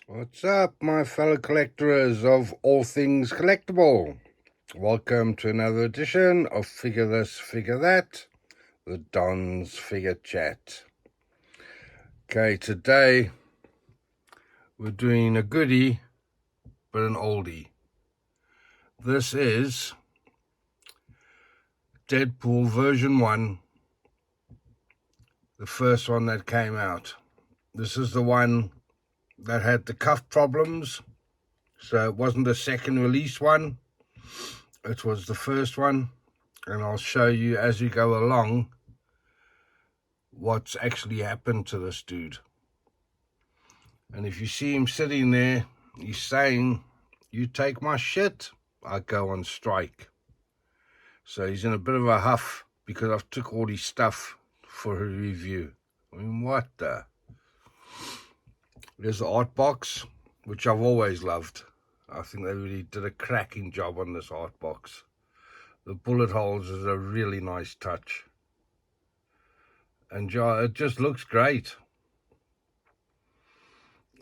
What's up, my fellow collectors of all things collectible? Welcome to another edition of Figure This, Figure That, the Don's Figure Chat. Okay, today we're doing a goodie, but an oldie. This is Deadpool version 1, the first one that came out. This is the one that had the cuff problems, so it wasn't the second release one. It was the first one, and I'll show you as we go along what's actually happened to this dude. And if you see him sitting there, he's saying, "You take my shit, I go on strike." So he's in a bit of a huff because I've took all his stuff for a review. I mean, what the? There's the art box, which I've always loved. I think they really did a cracking job on this art box. The bullet holes is a really nice touch. And it just looks great.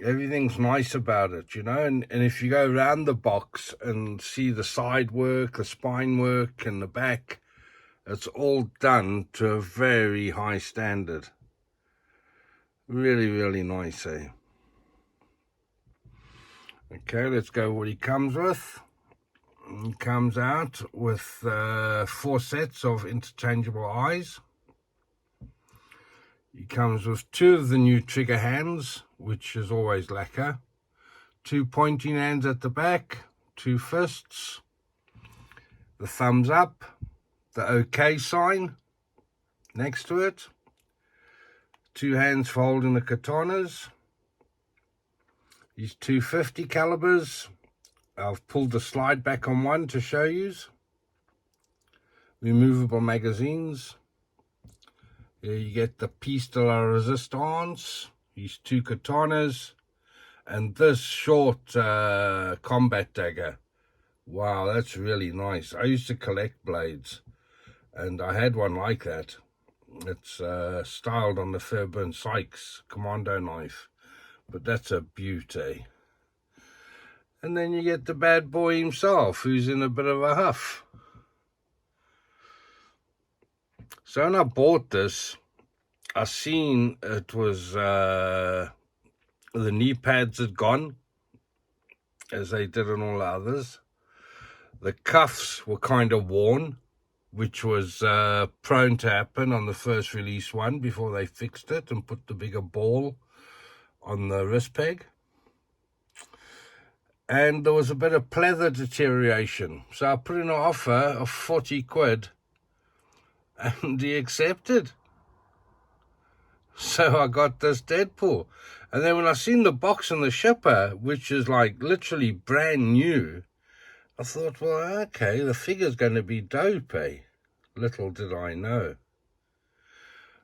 Everything's nice about it, you know, and if you go around the box and see the side work, the spine work, and the back, it's all done to a very high standard. Really, really nice, eh? Okay, let's go what he comes with. He comes out with 4 sets of interchangeable eyes. He comes with 2 of the new trigger hands, which is always lacquer. 2 pointing hands at the back, 2 fists, the thumbs up, the OK sign next to it, 2 hands for holding the katanas, these 250 calibers. I've pulled the slide back on one to show you. Removable magazines. Here you get the piece de la resistance, these 2 katanas, and this short combat dagger. Wow, that's really nice. I used to collect blades, and I had one like that. It's styled on the Fairburn Sykes commando knife, but that's a beauty. And then you get the bad boy himself, who's in a bit of a huff. So when I bought this, I seen it was the knee pads had gone, as they did on all the others. The cuffs were kind of worn, which was prone to happen on the first release one before they fixed it and put the bigger ball on the wrist peg. And there was a bit of pleather deterioration. So I put in an offer of 40 quid, and he accepted. So I got this Deadpool. And then when I seen the box and the shipper, which is like literally brand new, I thought, well, okay, the figure's going to be dope, eh? Little did I know.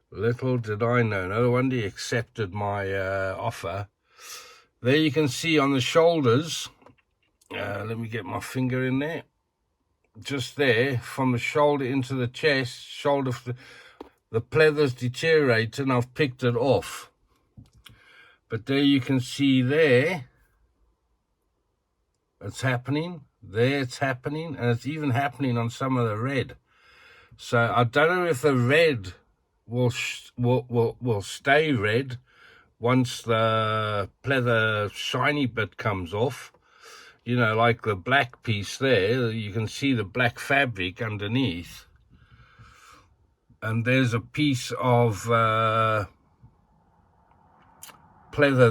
Little did I know. No wonder he accepted my offer. There you can see on the shoulders, let me get my finger in there. Just there, from the shoulder into the chest, the pleather's deteriorated and I've picked it off. But there you can see there, it's happening. There it's happening, and it's even happening on some of the red. So I don't know if the red will stay red once the pleather shiny bit comes off. You know, like the black piece there, you can see the black fabric underneath. And there's a piece of pleather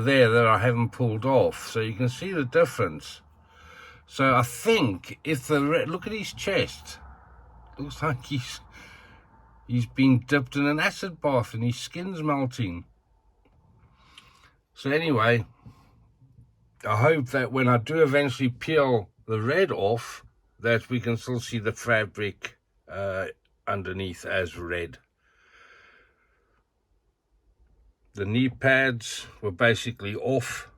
there that I haven't pulled off. So you can see the difference. So I think if the red, look at his chest. Looks like he's been dipped in an acid bath and his skin's melting. So anyway, I hope that when I do eventually peel the red off, that we can still see the fabric underneath as red. The knee pads were basically off,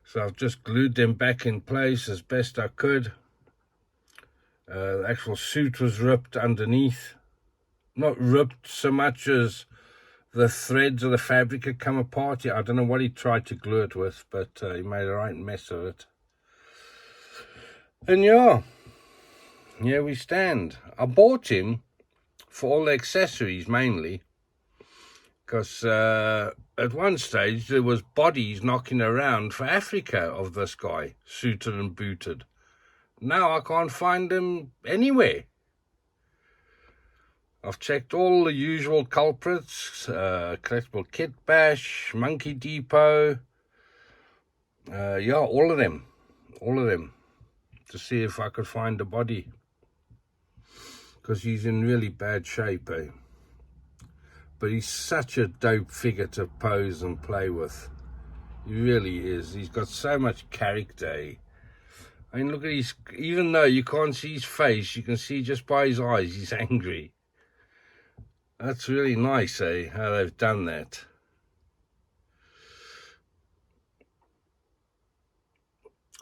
so I've just glued them back in place as best I could. The actual suit was ripped underneath. Not ripped so much as the threads of the fabric had come apart. I don't know what he tried to glue it with, but he made a right mess of it. And yeah, here we stand. I bought him for all the accessories mainly, because at one stage there was bodies knocking around for Africa of this guy, suited and booted. Now I can't find them anywhere. I've checked all the usual culprits, Collectible Kit Bash, Monkey Depot, yeah, all of them, to see if I could find a body, because he's in really bad shape, eh? But he's such a dope figure to pose and play with. He really is. He's got so much character, eh? I mean, look at his, even though you can't see his face, you can see just by his eyes, he's angry. That's really nice, eh, how they've done that.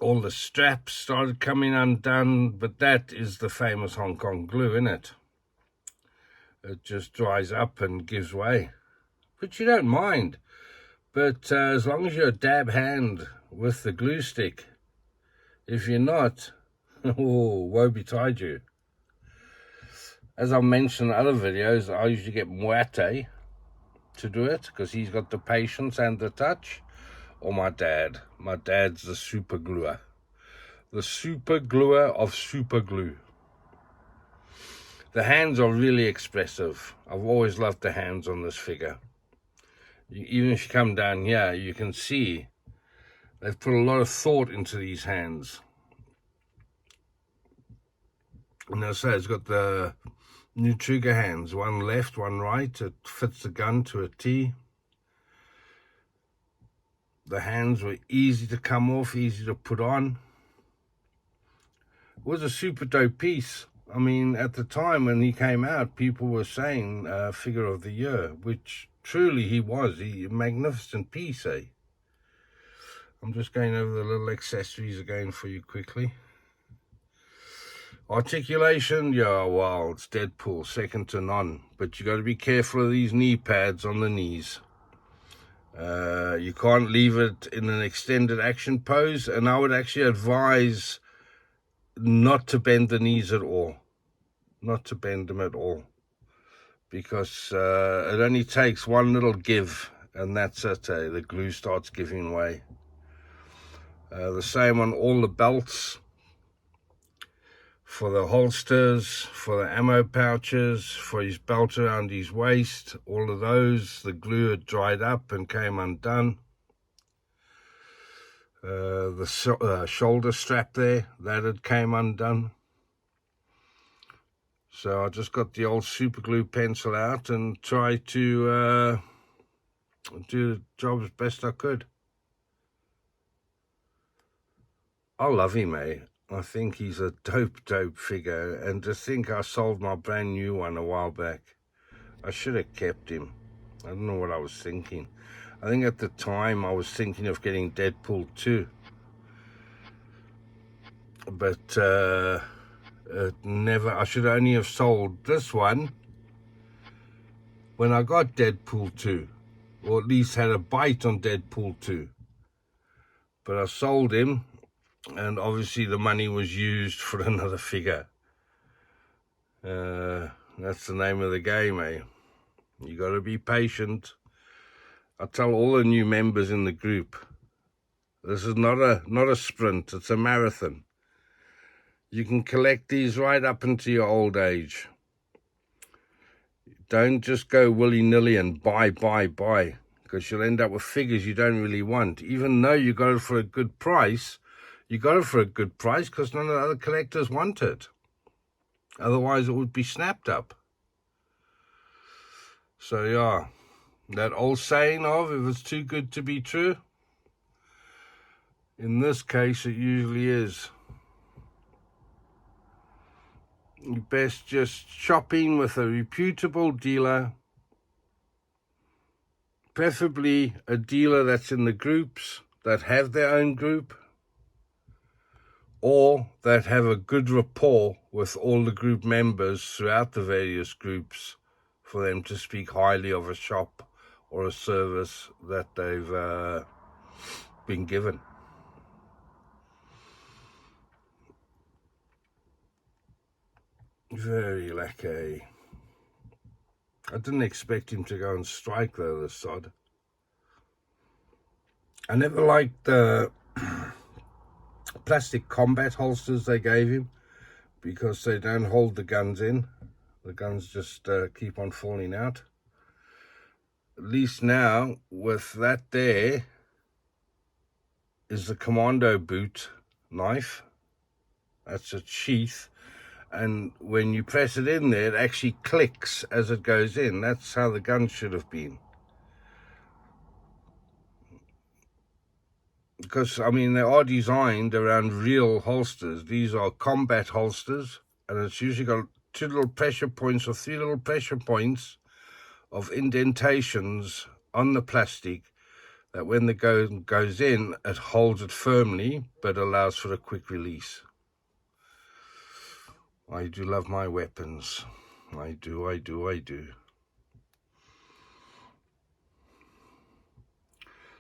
All the straps started coming undone, but that is the famous Hong Kong glue, isn't it? It just dries up and gives way. But you don't mind. But as long as you're a dab hand with the glue stick, if you're not, oh, woe betide you. As I mentioned in other videos, I usually get Mwate to do it, because he's got the patience and the touch. Or my dad. My dad's the super gluer. The super gluer of super glue. The hands are really expressive. I've always loved the hands on this figure. Even if you come down here, you can see they've put a lot of thought into these hands. And as I say, it's got the new trigger hands, one left, one right. It fits the gun to a T. The hands were easy to come off, easy to put on. It was a super dope piece. I mean, at the time when he came out, people were saying figure of the year, which truly he was. A magnificent piece, eh? I'm just going over the little accessories again for you quickly. Articulation, yeah, well, it's Deadpool, second to none. But you got to be careful of these knee pads on the knees. You can't leave it in an extended action pose, and I would actually advise not to bend the knees at all. Not to bend them at all. Because it only takes one little give, and that's it, eh? The glue starts giving way. The same on all the belts. For the holsters, for the ammo pouches, for his belt around his waist, all of those, the glue had dried up and came undone. The shoulder strap there, that had came undone. So I just got the old super glue pencil out and tried to do the job as best I could. I love him, eh? I think he's a dope figure, and to think I sold my brand new one a while back. I should have kept him. I don't know what I was thinking. I think at the time I was thinking of getting Deadpool 2. But I should only have sold this one when I got Deadpool 2. Or at least had a bite on Deadpool 2. But I sold him. And obviously the money was used for another figure. That's the name of the game, eh? You got to be patient. I tell all the new members in the group, this is not a sprint, it's a marathon. You can collect these right up into your old age. Don't just go willy-nilly and buy, because you'll end up with figures you don't really want. Even though you got it for a good price, you got it for a good price because none of the other collectors want it. Otherwise, it would be snapped up. So, yeah, that old saying of, if it's too good to be true, in this case, it usually is. You best just shopping with a reputable dealer, preferably a dealer that's in the groups, that have their own group, or that have a good rapport with all the group members throughout the various groups for them to speak highly of a shop or a service that they've been given. Very lacquer. I didn't expect him to go and strike though, the sod. I never liked the plastic combat holsters they gave him because they don't hold the guns in. The guns just keep on falling out. At least now, with that there, is the commando boot knife. That's a sheath. And when you press it in there, it actually clicks as it goes in. That's how the gun should have been. Because, I mean, they are designed around real holsters. These are combat holsters, and it's usually got 2 little pressure points or 3 little pressure points of indentations on the plastic that when the gun goes in, it holds it firmly, but allows for a quick release. I do love my weapons. I do.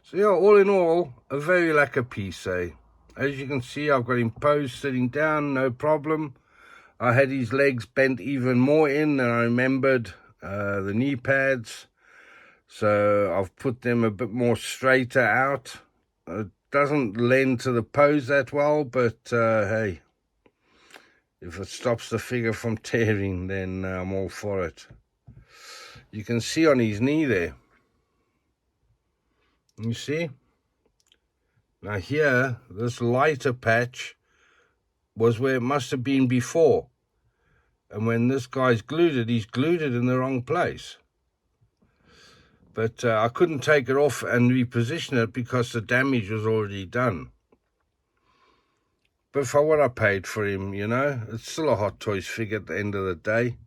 So yeah, all in all, a very lacquer piece, eh? As you can see, I've got him posed sitting down, no problem. I had his legs bent even more in than I remembered, the knee pads. So I've put them a bit more straighter out. It doesn't lend to the pose that well, but hey, if it stops the figure from tearing, then I'm all for it. You can see on his knee there. You see? Now here, this lighter patch was where it must have been before. And when this guy's glued it, he's glued it in the wrong place. But I couldn't take it off and reposition it because the damage was already done. But for what I paid for him, you know, it's still a HotToys figure at the end of the day.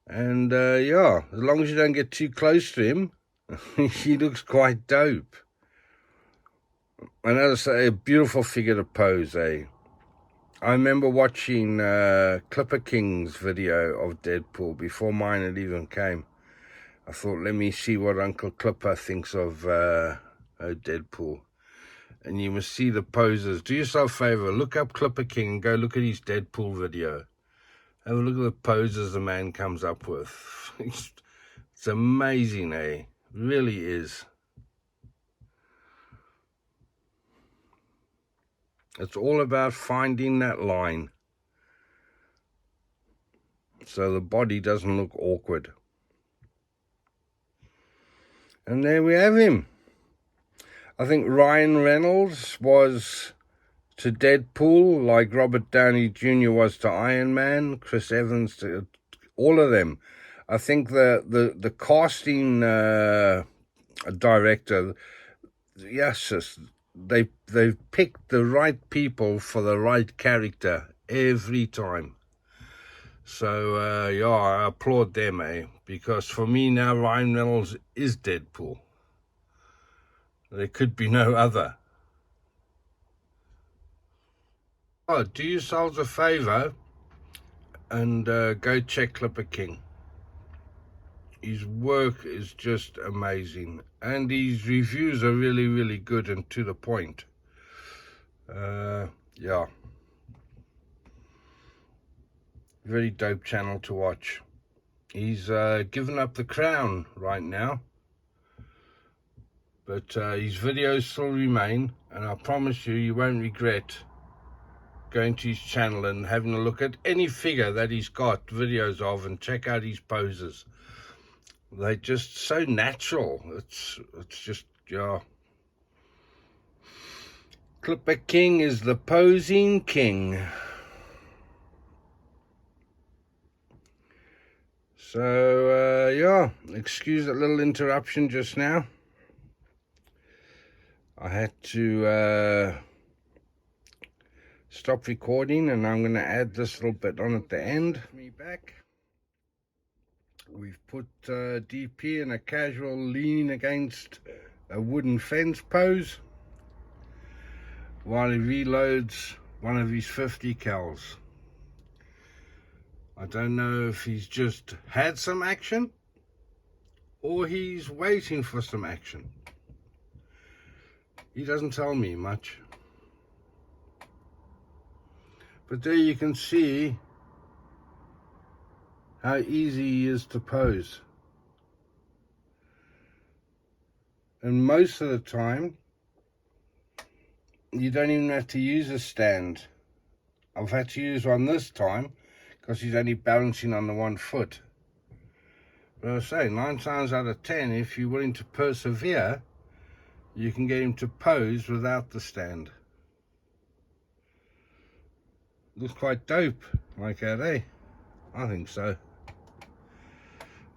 And yeah, as long as you don't get too close to him, he looks quite dope. And as I say, a beautiful figure to pose, eh? I remember watching Clipper King's video of Deadpool before mine had even came. I thought, let me see what Uncle Clipper thinks of Deadpool. And you must see the poses. Do yourself a favor, look up Clipper King and go look at his Deadpool video. Have a look at the poses the man comes up with. It's amazing, eh? It really is. It's all about finding that line so the body doesn't look awkward. And there we have him. I think Ryan Reynolds was to Deadpool like Robert Downey Jr. was to Iron Man, Chris Evans to all of them. I think the casting director, yes, they've picked the right people for the right character every time. So yeah, I applaud them, eh? Because for me now, Ryan Reynolds is Deadpool. There could be no other. Oh, do yourselves a favor and go check Clipper King. His work is just amazing, and his reviews are really, really good and to the point. Yeah, very dope channel to watch. He's given up the crown right now, but his videos still remain, and I promise you, you won't regret going to his channel and having a look at any figure that he's got videos of and check out his poses. They're just so natural. It's just, yeah. Clipper King is the posing king. So, yeah, excuse that little interruption just now. I had to stop recording, and I'm going to add this little bit on at the end. Me back. We've put DP in a casual leaning against a wooden fence pose while he reloads one of his 50 cals. I don't know if he's just had some action or he's waiting for some action. He doesn't tell me much. But there you can see how easy he is to pose. And most of the time, you don't even have to use a stand. I've had to use one this time because he's only balancing on the one foot. But I was saying, 9 times out of 10, if you're willing to persevere, you can get him to pose without the stand. Looks quite dope, like that, eh? I think so.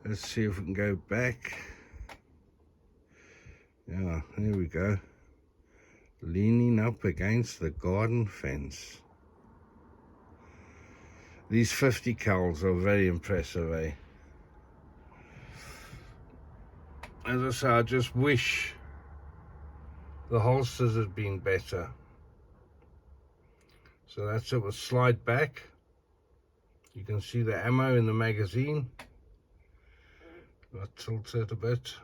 Let's see if we can go back. Yeah, there we go. Leaning up against the garden fence. These 50 cals are very impressive, eh? As I say, I just wish the holsters had been better. So that's it, we'll slide back. You can see the ammo in the magazine. I'll tilt it a bit.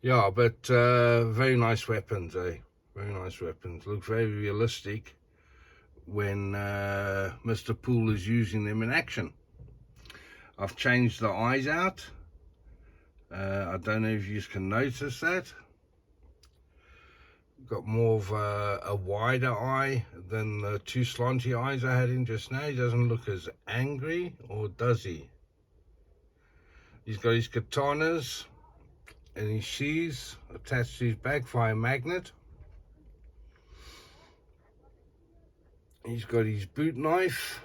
Yeah, but very nice weapons, eh? Very nice weapons. Look very realistic when Mr. Poole is using them in action. I've changed the eyes out. I don't know if you can notice that. Got more of a wider eye than the 2 slanty eyes I had in just now. He doesn't look as angry, or does he? He's got his katanas and his sheaths attached to his back via a magnet. He's got his boot knife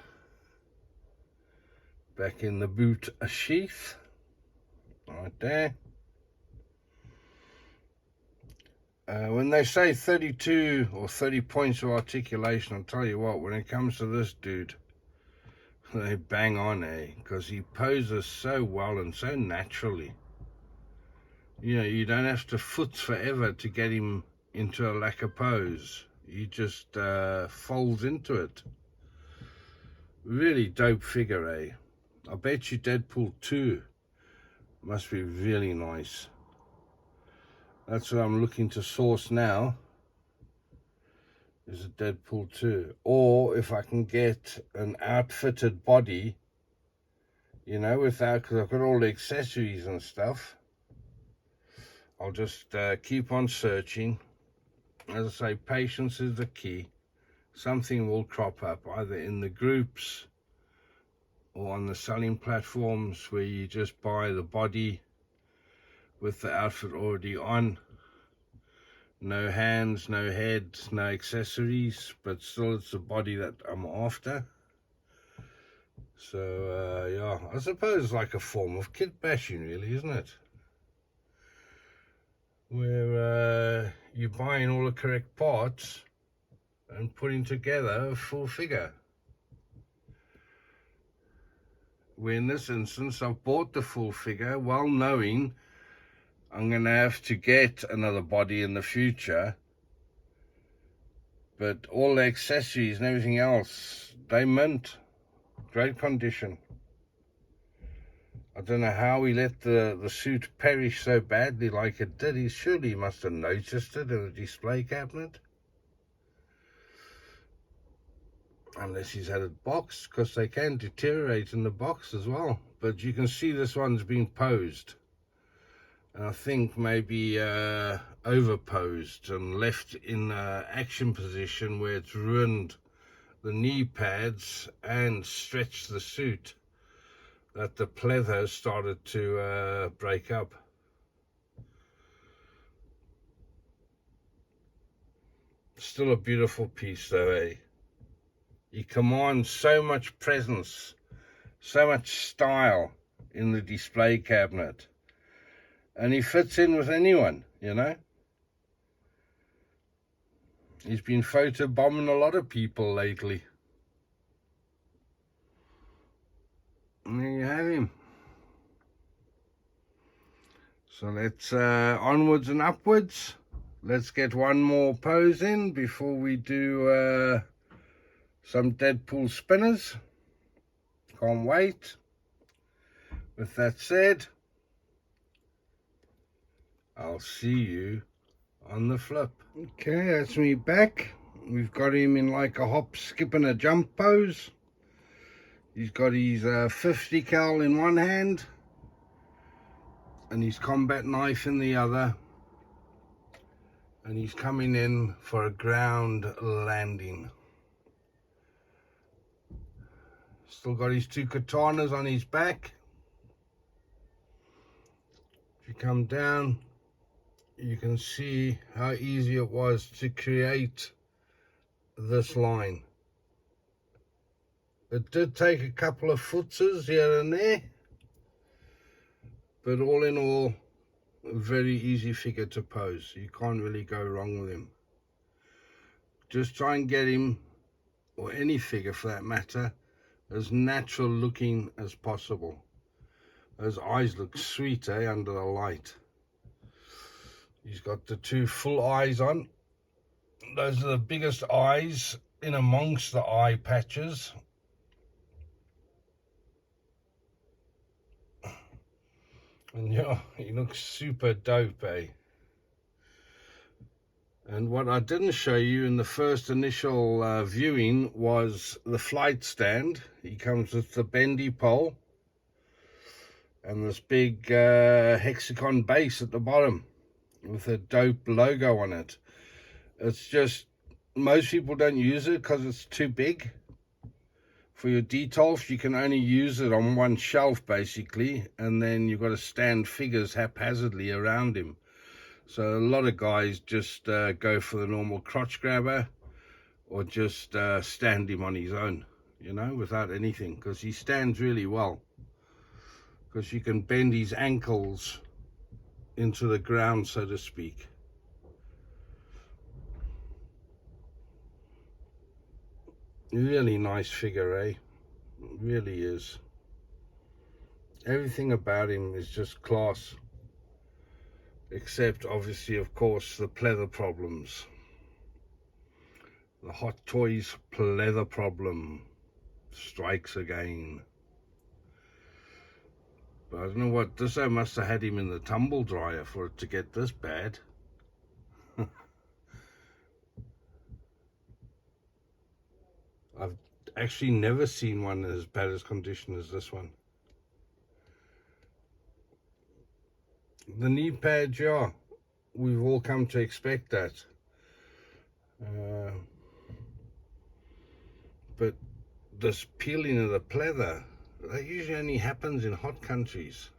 back in the boot sheath, right there. When they say 32 or 30 points of articulation, I'll tell you what, when it comes to this dude, they bang on, eh? Because he poses so well and so naturally. You know, you don't have to foot forever to get him into a lacquer pose. He just folds into it. Really dope figure, eh? I bet you Deadpool 2 must be really nice. That's what I'm looking to source now, is a Deadpool 2. Or if I can get an outfitted body, you know, without, because I've got all the accessories and stuff. I'll just keep on searching. As I say, patience is the key. Something will crop up, either in the groups or on the selling platforms where you just buy the body with the outfit already on. No hands, no head, no accessories, but still it's the body that I'm after. So yeah, I suppose it's like a form of kit bashing, really, isn't it? Where you're buying all the correct parts and putting together a full figure. Where in this instance, I've bought the full figure, well knowing I'm going to have to get another body in the future. But all the accessories and everything else, they mint. Great condition. I don't know how he let the suit perish so badly like it did. He surely must have noticed it in the display cabinet. Unless he's had it boxed, because they can deteriorate in the box as well. But you can see this one's been posed. And I think maybe overposed and left in action position where it's ruined the knee pads and stretched the suit, that the pleather started to break up. Still a beautiful piece though, eh? He commands so much presence, so much style in the display cabinet. And he fits in with anyone, you know. He's been photobombing a lot of people lately. And there you have him. So let's onwards and upwards. Let's get one more pose in before we do some Deadpool spinners. Can't wait. With that said, I'll see you on the flip. Okay, that's me back. We've got him in like a hop, skip and a jump pose. He's got his 50 cal in one hand and his combat knife in the other. And he's coming in for a ground landing. Still got his 2 katanas on his back. If you come down, you can see how easy it was to create this line. It did take a couple of footses here and there, but all in all, a very easy figure to pose. You can't really go wrong with him. Just try and get him, or any figure for that matter, as natural looking as possible. Those eyes look sweet, under the light. He's got the 2 full eyes on. Those are the biggest eyes in amongst the eye patches. And yeah, he looks super dope, And what I didn't show you in the first initial viewing was the flight stand. He comes with the bendy pole and this big hexagon base at the bottom with a dope logo on it. It's just, most people don't use it because it's too big for your details. You can only use it on one shelf basically, and then you've got to stand figures haphazardly around him. So a lot of guys just go for the normal crotch grabber, or just stand him on his own, you know, without anything, because he stands really well, because you can bend his ankles into the ground, so to speak. Really nice figure, really is. Everything about him is just class, except obviously, of course, the pleather problems. The HotToys pleather problem strikes again. But I don't know what, this I must have had him in the tumble dryer for it to get this bad. I've actually never seen one in as bad as condition as this one. The knee pads, yeah, we've all come to expect that. But this peeling of the pleather, that usually only happens in hot countries.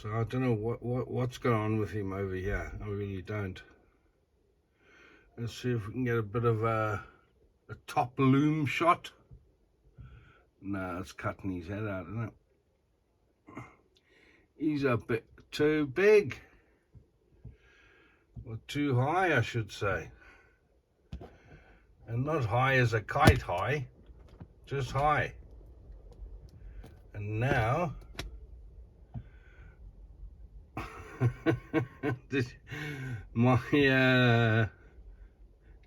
So I don't know what's going on with him over here. I really don't. Let's see if we can get a bit of a top loom shot. No, it's cutting his head out, isn't it? He's a bit too big, or too high, I should say. And not high as a kite high, just high. And now my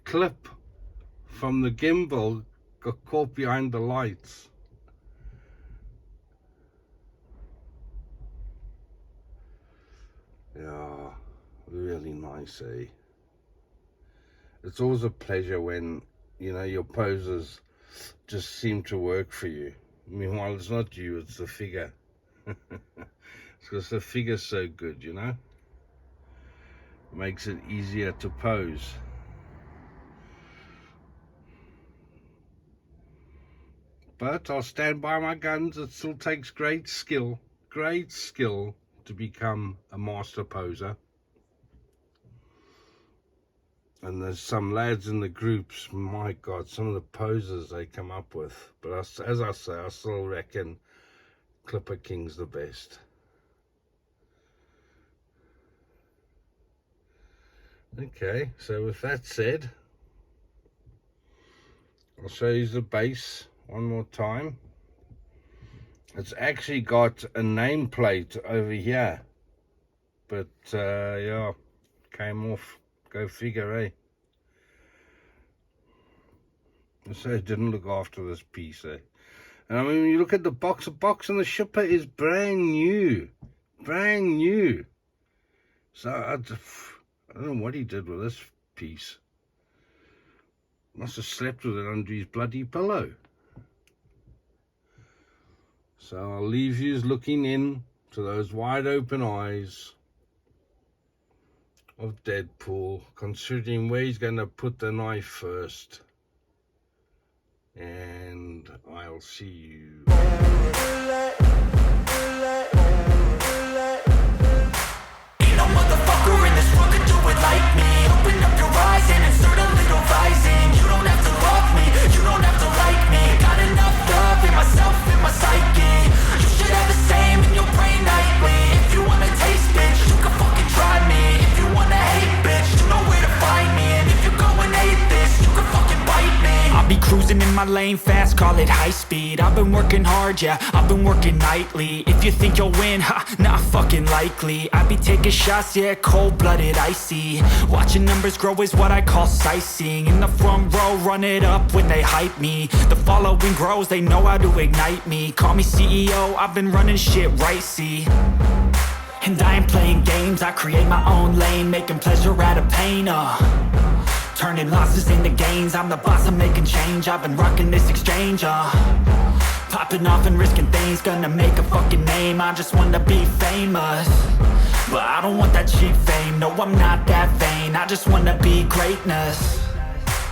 clip from the gimbal got caught behind the lights. Yeah, really nice, It's always a pleasure when, you know, your poses just seem to work for you. Meanwhile, it's not you, it's the figure. It's because the figure's so good, you know. Makes it easier to pose. But I'll stand by my guns. It still takes great skill to become a master poser. And there's some lads in the groups, my God, some of the poses they come up with. But as I say, I still reckon Clipper King's the best. Okay, so with that said, I'll show you the base one more time. It's actually got a nameplate over here, but yeah, came off. Go figure, So it didn't look after this piece, And I mean, when you look at the box and the shipper is brand new. So I don't know what he did with this piece. Must have slept with it under his bloody pillow. So I'll leave you looking in to those wide open eyes of Deadpool, considering where he's going to put the knife first. And I'll see you. Ain't no motherfucker in this world could do it like me. Open up your eyes and insert a little rising. You don't have to love me, you don't have to like me. Got enough love in myself, in my psyche. You should have the same in your brain nightly. If you wanna taste, bitch, you can fucking try me. If you wanna hate, bitch, you know where to find me. And if you go and hate this, you can fucking bite me. I'll be cruising in my lane fast, call it high speed. I've been working hard, yeah, I've been working nightly. If you think you'll win, ha, not fucking likely. I be taking shots, yeah, cold-blooded, icy. Watching numbers grow is what I call sightseeing. In the front row, run it up when they hype me. The following grows, they know how to ignite me. Call me CEO, I've been running shit right, see. And I ain't playing games, I create my own lane. Making pleasure out of pain, turning losses into gains. I'm the boss, I'm making change. I've been rocking this exchange, popping off and risking things. Gonna make a fucking name, I just wanna be famous. But I don't want that cheap fame, no I'm not that vain. I just wanna be greatness.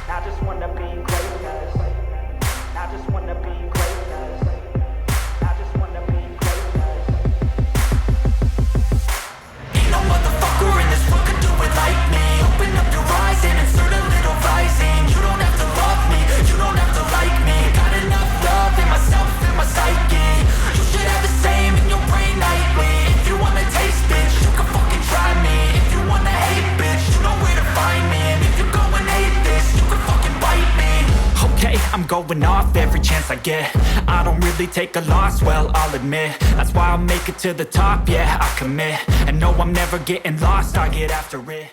I just wanna be greatness. I just wanna be greatness. I just wanna be greatness. Ain't no motherfucker in this world could do it like me. Open up your eyes and insert a little rising. You don't have to love me, you don't have to like me. Got enough love in myself, in my psyche. You should have the same in your brain nightly. If you wanna taste, bitch, you can fucking try me. If you wanna hate, bitch, you know where to find me. And if you go and hate this, you can fucking bite me. Okay, I'm going off every chance I get. I don't really take a loss, well, I'll admit. That's why I'll make it to the top, yeah, I commit. And no, I'm never getting lost, I get after it.